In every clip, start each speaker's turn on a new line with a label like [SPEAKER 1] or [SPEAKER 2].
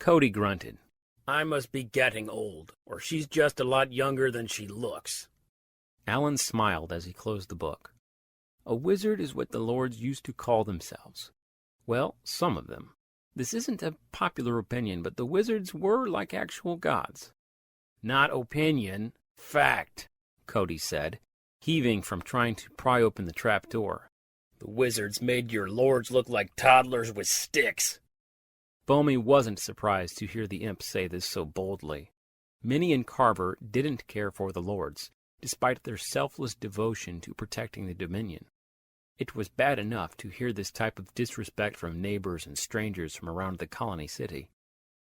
[SPEAKER 1] Cody grunted. I must be getting old, or she's just a lot younger than she looks. Alan smiled as he closed the book. A wizard is what the lords used to call themselves. Well, some of them. This isn't a popular opinion, but the wizards were like actual gods. Not opinion, fact, Cody said, heaving from trying to pry open the trap door. The wizards made your lords look like toddlers with sticks. Bomey wasn't surprised to hear the imp say this so boldly. Minnie and Carver didn't care for the lords, despite their selfless devotion to protecting the Dominion. It was bad enough to hear this type of disrespect from neighbors and strangers from around the colony city,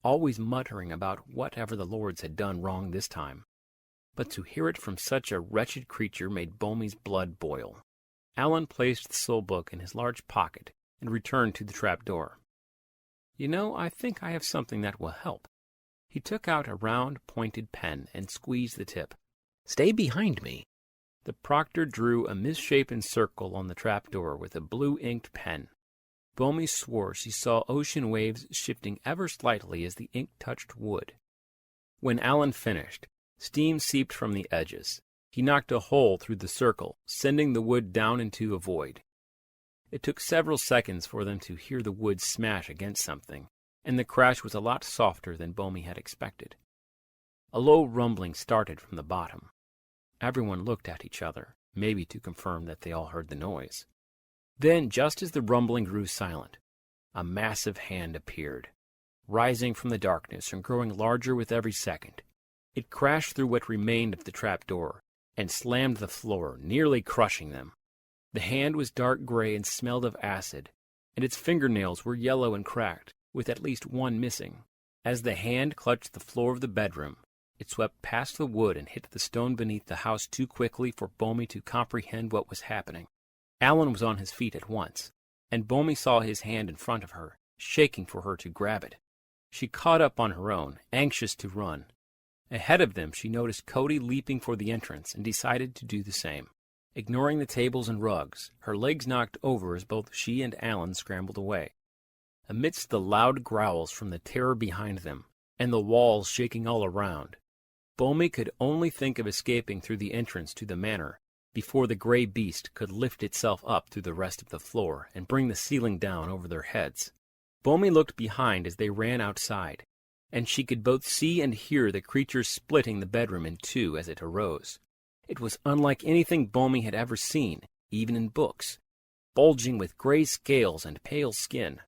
[SPEAKER 1] always muttering about whatever the lords had done wrong this time. But to hear it from such a wretched creature made Bomey's blood boil. Alan placed the soul book in his large pocket and returned to the trap door. You know, I think I have something that will help. He took out a round, pointed pen and squeezed the tip. Stay behind me. The proctor drew a misshapen circle on the trapdoor with a blue-inked pen. Bomey swore she saw ocean waves shifting ever slightly as the ink touched wood. When Alan finished, steam seeped from the edges. He knocked a hole through the circle, sending the wood down into a void. It took several seconds for them to hear the wood smash against something, and the crash was a lot softer than Bomey had expected. A low rumbling started from the bottom. Everyone looked at each other, maybe to confirm that they all heard the noise. Then, just as the rumbling grew silent, a massive hand appeared, rising from the darkness and growing larger with every second. It crashed through what remained of the trapdoor and slammed the floor, nearly crushing them. The hand was dark gray and smelled of acid, and its fingernails were yellow and cracked, with at least one missing. As the hand clutched the floor of the bedroom, it swept past the wood and hit the stone beneath the house too quickly for Bomey to comprehend what was happening. Alan was on his feet at once, and Bomey saw his hand in front of her, shaking for her to grab it. She caught up on her own, anxious to run. Ahead of them, she noticed Cody leaping for the entrance and decided to do the same. Ignoring the tables and rugs, her legs knocked over as both she and Alan scrambled away. Amidst the loud growls from the terror behind them, and the walls shaking all around, Bomey could only think of escaping through the entrance to the manor before the gray beast could lift itself up through the rest of the floor and bring the ceiling down over their heads. Bomey looked behind as they ran outside, and she could both see and hear the creature splitting the bedroom in two as it arose. It was unlike anything Bomey had ever seen, even in books, bulging with gray scales and pale skin.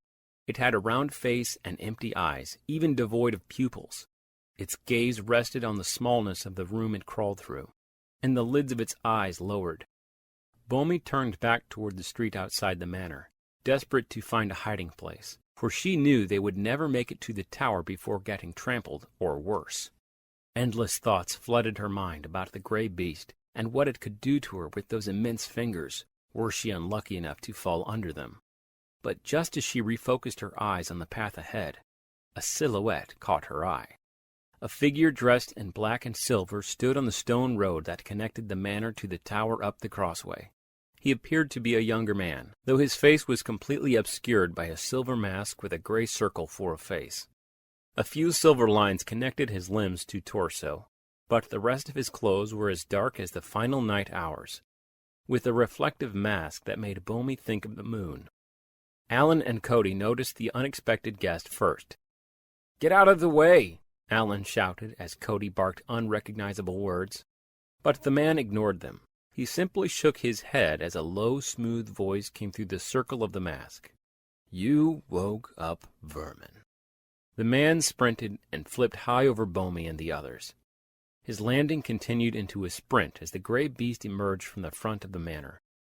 [SPEAKER 1] It had a round face and empty eyes, even devoid of pupils. Its gaze rested on the smallness of the room it crawled through, and the lids of its eyes lowered. Bomey turned back toward the street outside the manor, desperate to find a hiding place, for she knew they would never make it to the tower before getting trampled, or worse. Endless thoughts flooded her mind about the gray beast and what it could do to her with those immense fingers, were she unlucky enough to fall under them. But just as she refocused her eyes on the path ahead, a silhouette caught her eye. A figure dressed in black and silver stood on the stone road that connected the manor to the tower up the crossway. He appeared to be a younger man, though his face was completely obscured by a silver mask with a gray circle for a face. A few silver lines connected his limbs to torso, but the rest of his clothes were as dark as the final night hours, with a reflective mask that made Bomey think of the moon. Alan and Cody noticed the unexpected guest first. "Get out of the way!" Alan shouted as Cody barked unrecognizable words. But the man ignored them. He simply shook his head as a low, smooth voice came through the circle of the mask. "You woke up vermin." The man sprinted and flipped high over Bomey and the others. His landing continued into a sprint as the gray beast emerged from the front of the manor,